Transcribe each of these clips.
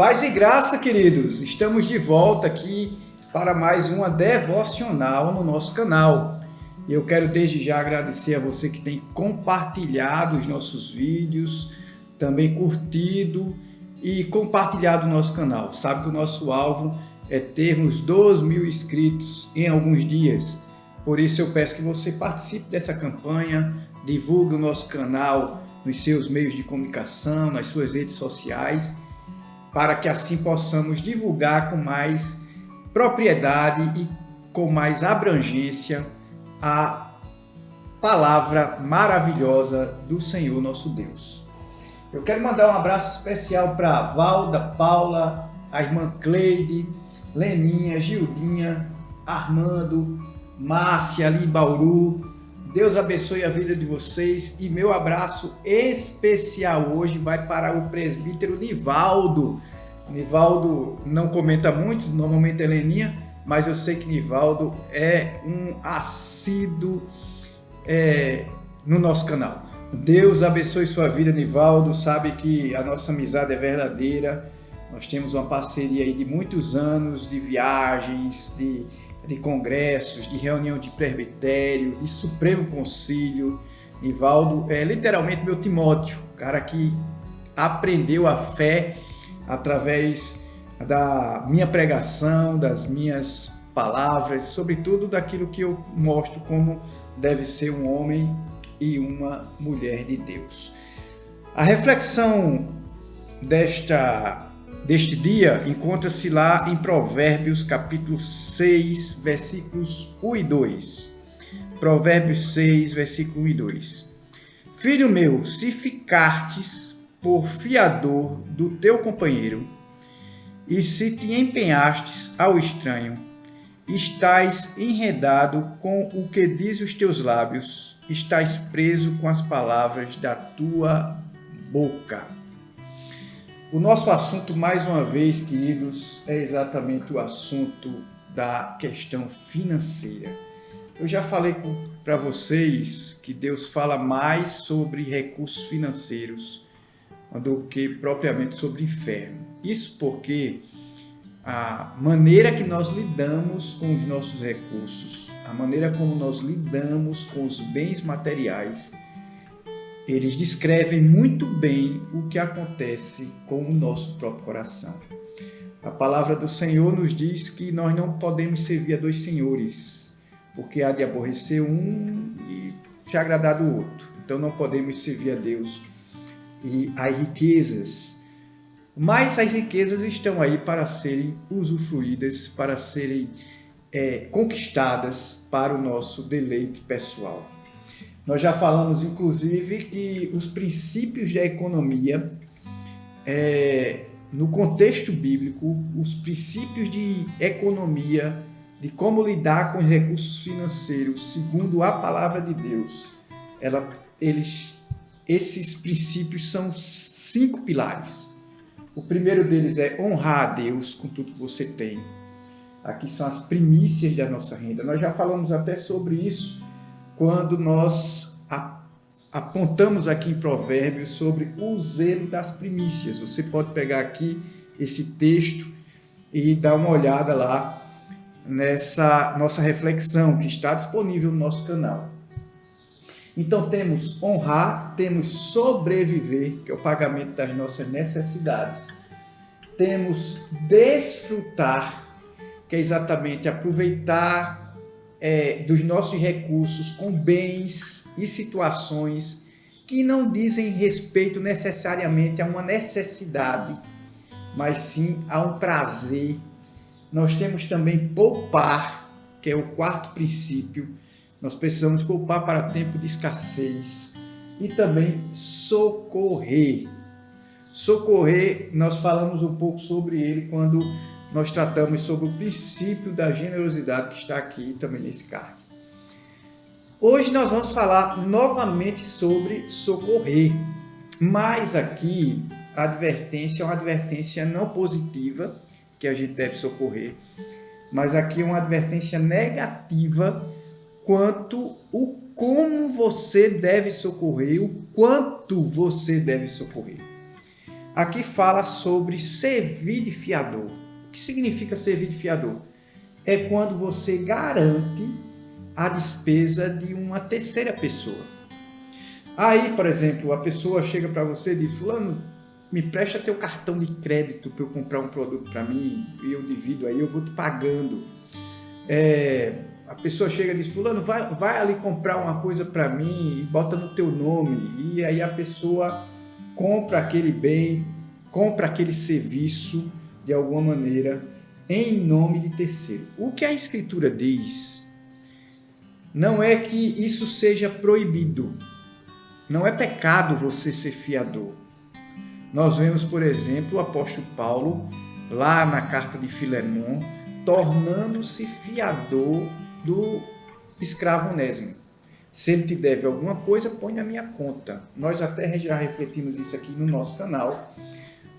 Paz e graça, queridos! Estamos de volta aqui para mais uma devocional no nosso canal. Eu quero desde já agradecer a você que tem compartilhado os nossos vídeos, também curtido e compartilhado o nosso canal. Sabe que o nosso alvo é termos 12.000 inscritos em alguns dias. Por isso eu peço que você participe dessa campanha, divulgue o nosso canal nos seus meios de comunicação, nas suas redes sociais, para que assim possamos divulgar com mais propriedade e com mais abrangência a palavra maravilhosa do Senhor nosso Deus. Eu quero mandar um abraço especial para a Valda, Paula, a irmã Cleide, Leninha, Gildinha, Armando, Márcia ali em Bauru. Deus abençoe a vida de vocês e meu abraço especial hoje vai para o presbítero Nivaldo. Nivaldo não comenta muito, normalmente é Leninha, mas eu sei que Nivaldo é um assíduo no nosso canal. Deus abençoe sua vida, Nivaldo. Sabe que a nossa amizade é verdadeira. Nós temos uma parceria aí de muitos anos, de viagens, de congressos, de reunião de presbitério, de Supremo Concílio. Nivaldo é literalmente meu Timóteo, cara que aprendeu a fé através da minha pregação, das minhas palavras, sobretudo daquilo que eu mostro como deve ser um homem e uma mulher de Deus. A reflexão deste dia encontra-se lá em Provérbios capítulo 6, versículos 1 e 2. Provérbios 6, versículo 1 e 2. Filho meu, se ficartes por fiador do teu companheiro, e se te empenhastes ao estranho, estás enredado com o que diz os teus lábios, estás preso com as palavras da tua boca. O nosso assunto, mais uma vez, queridos, é exatamente o assunto da questão financeira. Eu já falei para vocês que Deus fala mais sobre recursos financeiros do que propriamente sobre inferno. Isso porque a maneira que nós lidamos com os nossos recursos, a maneira como nós lidamos com os bens materiais, eles descrevem muito bem o que acontece com o nosso próprio coração. A palavra do Senhor nos diz que nós não podemos servir a dois senhores, porque há de aborrecer um e se agradar do outro. Então não podemos servir a Deus e as riquezas. Mas as riquezas estão aí para serem usufruídas, para serem conquistadas para o nosso deleite pessoal. Nós já falamos, inclusive, que os princípios da economia, no contexto bíblico, os princípios de economia, de como lidar com os recursos financeiros, segundo a palavra de Deus, esses princípios são 5 pilares. O primeiro deles é honrar a Deus com tudo que você tem. Aqui são as primícias da nossa renda. Nós já falamos até sobre isso quando nós apontamos aqui em Provérbios sobre o zelo das primícias. Você pode pegar aqui esse texto e dar uma olhada lá nessa nossa reflexão que está disponível no nosso canal. Então temos honrar, temos sobreviver, que é o pagamento das nossas necessidades. Temos desfrutar, que é exatamente aproveitar dos nossos recursos com bens e situações que não dizem respeito necessariamente a uma necessidade, mas sim a um prazer. Nós temos também poupar, que é o quarto princípio. Nós precisamos poupar para tempo de escassez e também socorrer. Socorrer, nós falamos um pouco sobre ele quando nós tratamos sobre o princípio da generosidade que está aqui também nesse card. Hoje nós vamos falar novamente sobre socorrer, mas aqui a advertência é uma advertência não positiva, que a gente deve socorrer, mas aqui é uma advertência negativa quanto o como você deve socorrer, o quanto você deve socorrer. Aqui fala sobre servir de fiador. O que significa servir de fiador? É quando você garante a despesa de uma terceira pessoa. Aí, por exemplo, a pessoa chega para você e diz: fulano, me presta teu cartão de crédito para eu comprar um produto para mim e eu divido aí, eu vou te pagando. A pessoa chega e diz: fulano, vai ali comprar uma coisa para mim e bota no teu nome. E aí a pessoa compra aquele bem, compra aquele serviço de alguma maneira em nome de terceiro. O que a Escritura diz não é que isso seja proibido. Não é pecado você ser fiador. Nós vemos, por exemplo, o apóstolo Paulo, lá na carta de Filemon, tornando-se fiador do escravo Onésimo. Se ele te deve alguma coisa, põe na minha conta. Nós até já refletimos isso aqui no nosso canal,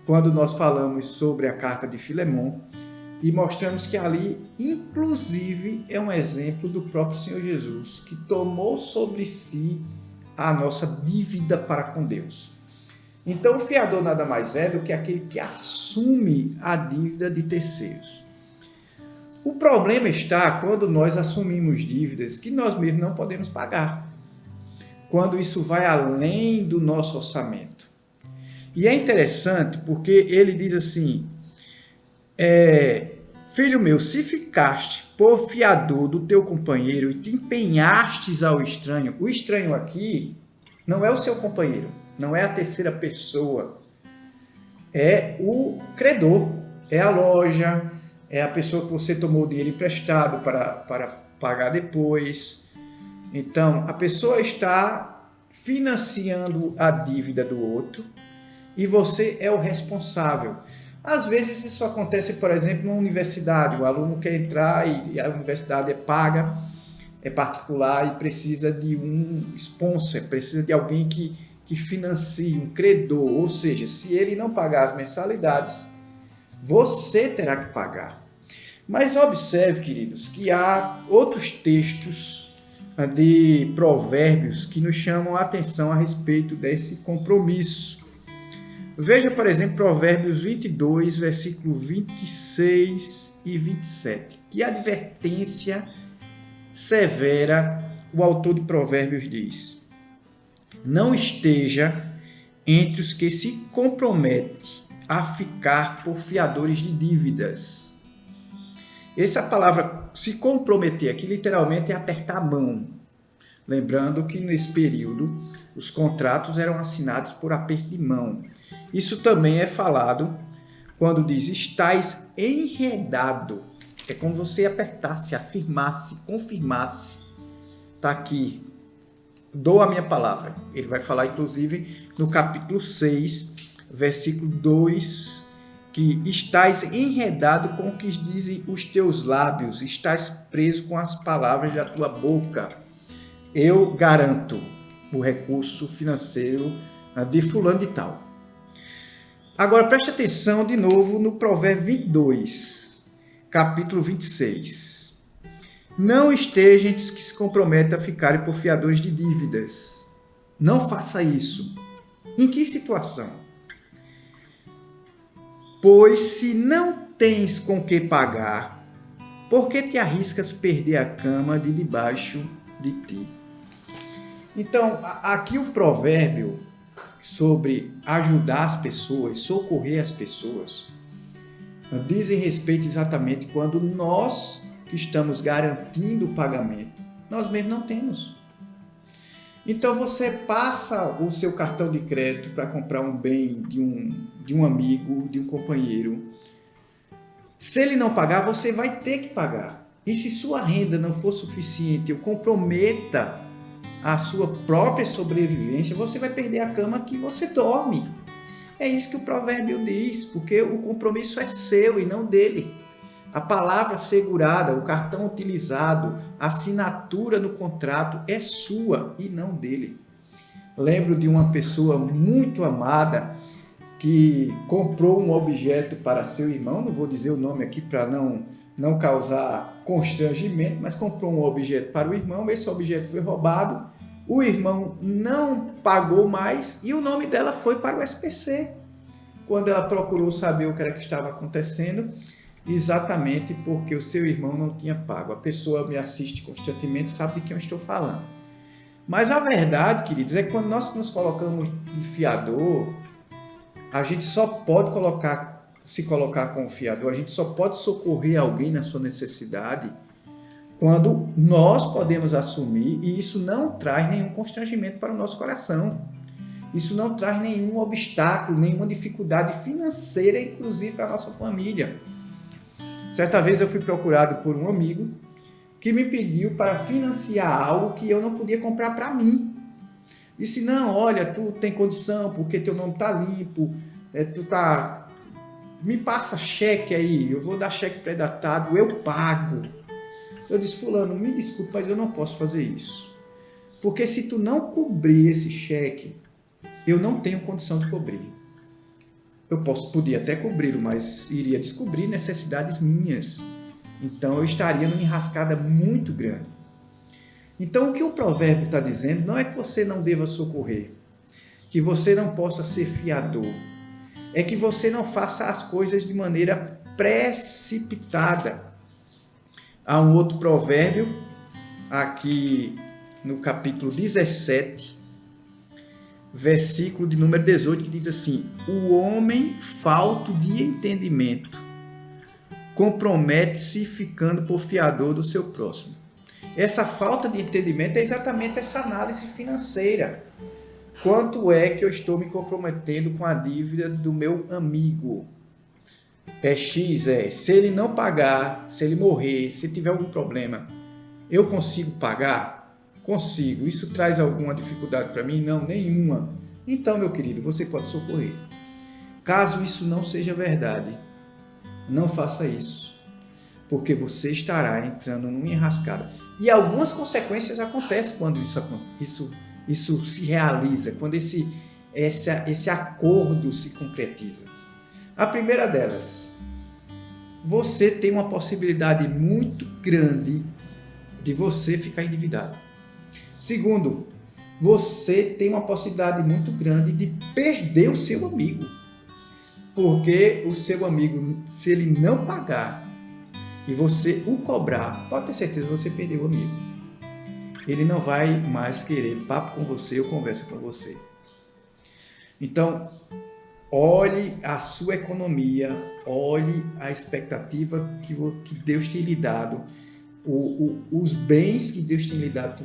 quando nós falamos sobre a carta de Filemon, e mostramos que ali, inclusive, é um exemplo do próprio Senhor Jesus, que tomou sobre si a nossa dívida para com Deus. Então, o fiador nada mais é do que aquele que assume a dívida de terceiros. O problema está quando nós assumimos dívidas que nós mesmos não podemos pagar, quando isso vai além do nosso orçamento. E é interessante porque ele diz assim: filho meu, se ficaste por fiador do teu companheiro e te empenhastes ao estranho, o estranho aqui não é o seu companheiro, não é a terceira pessoa, é o credor, é a loja, é a pessoa que você tomou o dinheiro emprestado para pagar depois. Então, a pessoa está financiando a dívida do outro e você é o responsável. Às vezes isso acontece, por exemplo, numa universidade. O aluno quer entrar e a universidade é paga, é particular e precisa de um sponsor, precisa de alguém que financie, um credor. Ou seja, se ele não pagar as mensalidades, você terá que pagar. Mas observe, queridos, que há outros textos de provérbios que nos chamam a atenção a respeito desse compromisso. Veja, por exemplo, Provérbios 22, versículo 26 e 27. Que advertência severa o autor de Provérbios diz: não esteja entre os que se comprometem a ficar por fiadores de dívidas. Essa palavra se comprometer aqui literalmente é apertar a mão. Lembrando que nesse período os contratos eram assinados por aperto de mão. Isso também é falado quando diz: estais enredado. É como você apertasse, afirmasse, confirmasse. Está aqui. Dou a minha palavra. Ele vai falar, inclusive, no capítulo 6, versículo 2, que estás enredado com o que dizem os teus lábios, estás preso com as palavras da tua boca. Eu garanto o recurso financeiro de fulano de tal. Agora, preste atenção de novo no Provérbio 22, capítulo 26. Não esteja entre os que se comprometem a ficarem por fiadores de dívidas. Não faça isso. Em que situação? Pois se não tens com que pagar, por que te arriscas perder a cama de debaixo de ti? Então, aqui o provérbio sobre ajudar as pessoas, socorrer as pessoas, dizem respeito exatamente quando nós que estamos garantindo o pagamento, nós mesmos não temos. Então você passa o seu cartão de crédito para comprar um bem de um amigo, de um companheiro. Se ele não pagar, você vai ter que pagar. E se sua renda não for suficiente, ou comprometa a sua própria sobrevivência, você vai perder a cama que você dorme. É isso que o provérbio diz, porque o compromisso é seu e não dele. A palavra segurada, o cartão utilizado, a assinatura no contrato é sua e não dele. Lembro de uma pessoa muito amada que comprou um objeto para seu irmão, não vou dizer o nome aqui para não causar constrangimento, mas comprou um objeto para o irmão, esse objeto foi roubado, o irmão não pagou mais e o nome dela foi para o SPC. quando ela procurou saber o que era que estava acontecendo, exatamente porque o seu irmão não tinha pago. A pessoa me assiste constantemente, sabe de quem eu estou falando. Mas a verdade, queridos, é que quando nós nos colocamos de fiador, a gente só pode se colocar como fiador, a gente só pode socorrer alguém na sua necessidade quando nós podemos assumir, e isso não traz nenhum constrangimento para o nosso coração. Isso não traz nenhum obstáculo, nenhuma dificuldade financeira, inclusive para a nossa família. Certa vez eu fui procurado por um amigo que me pediu para financiar algo que eu não podia comprar para mim. Disse, não, olha, tu tem condição, porque teu nome está limpo, me passa cheque aí, eu vou dar cheque pré-datado, eu pago. Eu disse, fulano, me desculpe, mas eu não posso fazer isso. Porque se tu não cobrir esse cheque, eu não tenho condição de cobrir. Podia até cobri-lo, mas iria descobrir necessidades minhas. Então eu estaria numa enrascada muito grande. Então o que o provérbio está dizendo não é que você não deva socorrer, que você não possa ser fiador, é que você não faça as coisas de maneira precipitada. Há um outro provérbio, aqui no capítulo 17, versículo de número 18, que diz assim, o homem falto de entendimento compromete-se ficando por fiador do seu próximo. Essa falta de entendimento é exatamente essa análise financeira. Quanto é que eu estou me comprometendo com a dívida do meu amigo? É X, se ele não pagar, se ele morrer, se tiver algum problema, eu consigo pagar? Consigo. Isso traz alguma dificuldade para mim? Não, nenhuma. Então, meu querido, você pode socorrer. Caso isso não seja verdade, não faça isso, porque você estará entrando numa enrascada. E algumas consequências acontecem quando isso se realiza, quando esse acordo se concretiza. A primeira delas, você tem uma possibilidade muito grande de você ficar endividado. Segundo, você tem uma possibilidade muito grande de perder o seu amigo. Porque o seu amigo, se ele não pagar e você o cobrar, pode ter certeza que você perdeu o amigo. Ele não vai mais querer papo com você ou conversa com você. Então, olhe a sua economia, olhe a expectativa que Deus tem lhe dado, os bens que Deus tem lhe dado com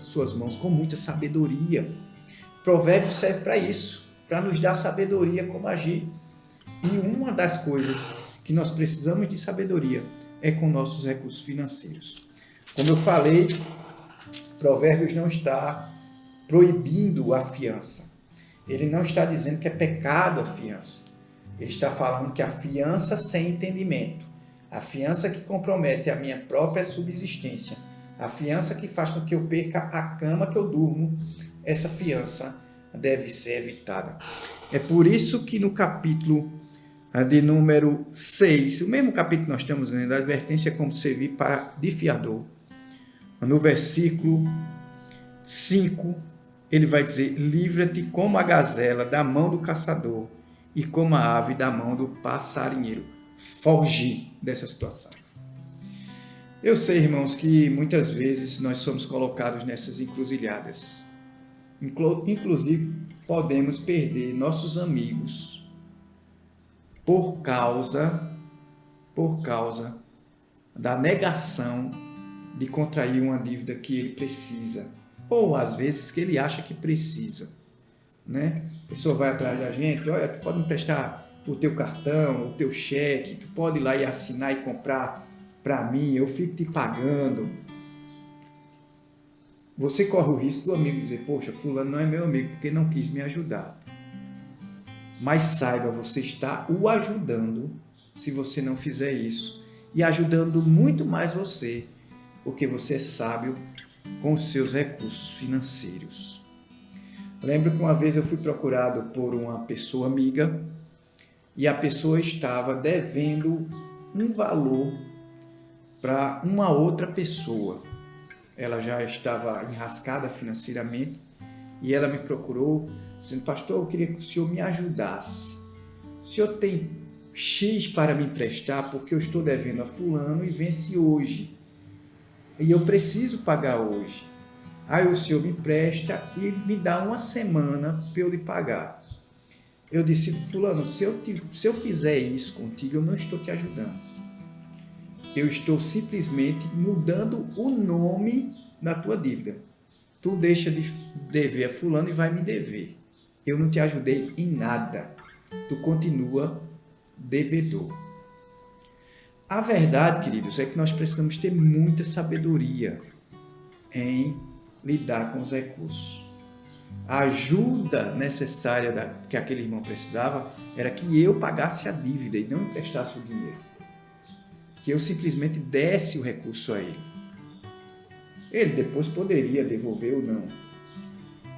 suas mãos, com muita sabedoria. Provérbio serve para isso, para nos dar sabedoria como agir. E uma das coisas que nós precisamos de sabedoria é com nossos recursos financeiros. Como eu falei, Provérbios não está proibindo a fiança. Ele não está dizendo que é pecado a fiança. Ele está falando que a fiança sem entendimento, a fiança que compromete a minha própria subsistência, a fiança que faz com que eu perca a cama que eu durmo, essa fiança deve ser evitada. É por isso que no capítulo de número 6, o mesmo capítulo que nós estamos lendo, a advertência é como servir de fiador. No versículo 5, ele vai dizer, livra-te como a gazela da mão do caçador e como a ave da mão do passarinheiro. Foge dessa situação. Eu sei, irmãos, que muitas vezes nós somos colocados nessas encruzilhadas. Inclusive, podemos perder nossos amigos por causa da negação de contrair uma dívida que ele precisa, ou às vezes que ele acha que precisa, né? A pessoa vai atrás da gente, olha, tu pode me prestar o teu cartão, o teu cheque, tu pode ir lá e assinar e comprar para mim, eu fico te pagando. Você corre o risco do amigo dizer, poxa, fulano não é meu amigo porque não quis me ajudar. Mas saiba, você está o ajudando se você não fizer isso. E ajudando muito mais você, porque você é sábio com os seus recursos financeiros. Lembro que uma vez eu fui procurado por uma pessoa amiga e a pessoa estava devendo um valor para uma outra pessoa. Ela já estava enrascada financeiramente e ela me procurou dizendo, pastor, eu queria que o senhor me ajudasse. o senhor tem X para me emprestar porque eu estou devendo a fulano e vence hoje. E eu preciso pagar hoje. Aí o senhor me empresta e me dá uma semana para eu lhe pagar. Eu disse, fulano, se eu fizer isso contigo, eu não estou te ajudando. Eu estou simplesmente mudando o nome da tua dívida. Tu deixa de dever a fulano e vai me dever. Eu não te ajudei em nada. Tu continua devedor. A verdade, queridos, é que nós precisamos ter muita sabedoria em lidar com os recursos. A ajuda necessária que aquele irmão precisava era que eu pagasse a dívida e não emprestasse o dinheiro. Que eu simplesmente desse o recurso a ele. Ele depois poderia devolver ou não.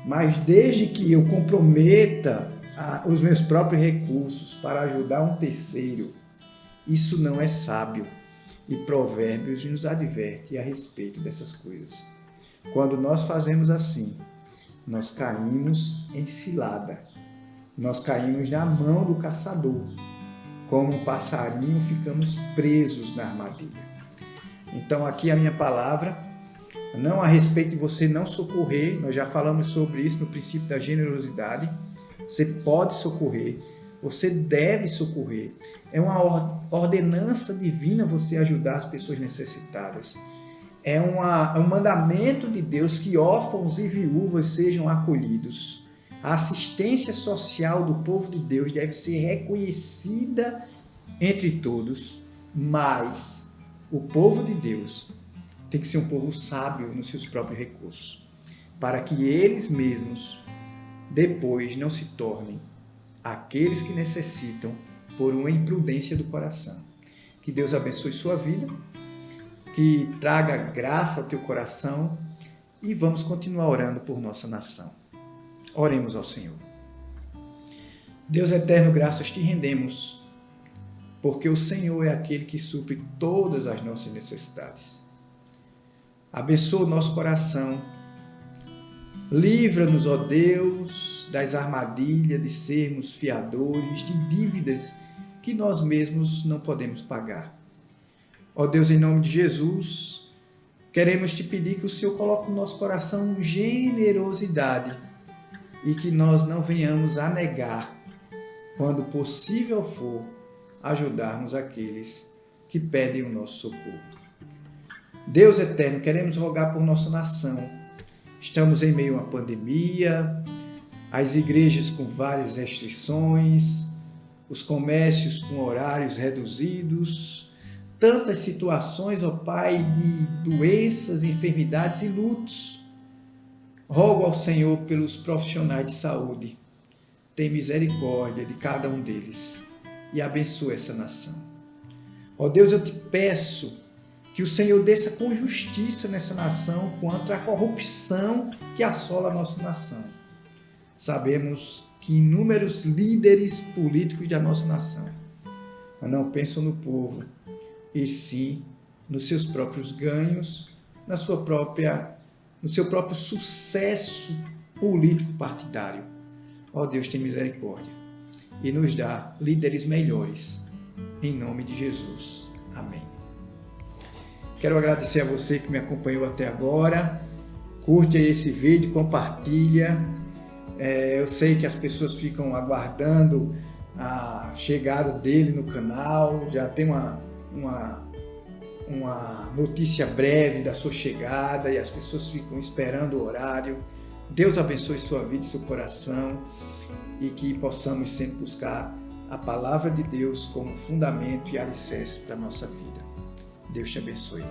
Mas desde que eu comprometa os meus próprios recursos para ajudar um terceiro, isso não é sábio. E Provérbios nos adverte a respeito dessas coisas. Quando nós fazemos assim, nós caímos em cilada. Nós caímos na mão do caçador. Como um passarinho, ficamos presos na armadilha. Então, aqui a minha palavra, não a respeito de você não socorrer, nós já falamos sobre isso no princípio da generosidade. Você pode socorrer, você deve socorrer. É uma ordenança divina você ajudar as pessoas necessitadas. É um mandamento de Deus que órfãos e viúvas sejam acolhidos. A assistência social do povo de Deus deve ser reconhecida entre todos, mas o povo de Deus tem que ser um povo sábio nos seus próprios recursos, para que eles mesmos depois não se tornem aqueles que necessitam por uma imprudência do coração. Que Deus abençoe sua vida, que traga graça ao teu coração e vamos continuar orando por nossa nação. Oremos ao Senhor. Deus eterno, graças te rendemos, porque o Senhor é aquele que supre todas as nossas necessidades. Abençoa o nosso coração. Livra-nos, ó Deus, das armadilhas de sermos fiadores de dívidas que nós mesmos não podemos pagar. Ó Deus, em nome de Jesus, queremos te pedir que o Senhor coloque no nosso coração generosidade e que nós não venhamos a negar, quando possível for, ajudarmos aqueles que pedem o nosso socorro. Deus eterno, queremos rogar por nossa nação. Estamos em meio a uma pandemia, as igrejas com várias restrições, os comércios com horários reduzidos, tantas situações, ó Pai, de doenças, enfermidades e lutos. Rogo ao Senhor pelos profissionais de saúde. Tem misericórdia de cada um deles e abençoa essa nação. Ó Deus, eu te peço que o Senhor desça com justiça nessa nação quanto à corrupção que assola a nossa nação. Sabemos que inúmeros líderes políticos da nossa nação não pensam no povo, e sim nos seus próprios ganhos, no seu próprio sucesso político partidário. Ó Deus, tem misericórdia e nos dá líderes melhores, em nome de Jesus. Amém. Quero agradecer a você que me acompanhou até agora. Curte aí esse vídeo, compartilha. Eu sei que as pessoas ficam aguardando a chegada dele no canal. Já tem uma notícia breve da sua chegada e as pessoas ficam esperando o horário. Deus abençoe sua vida e seu coração e que possamos sempre buscar a palavra de Deus como fundamento e alicerce para a nossa vida. Deus te abençoe.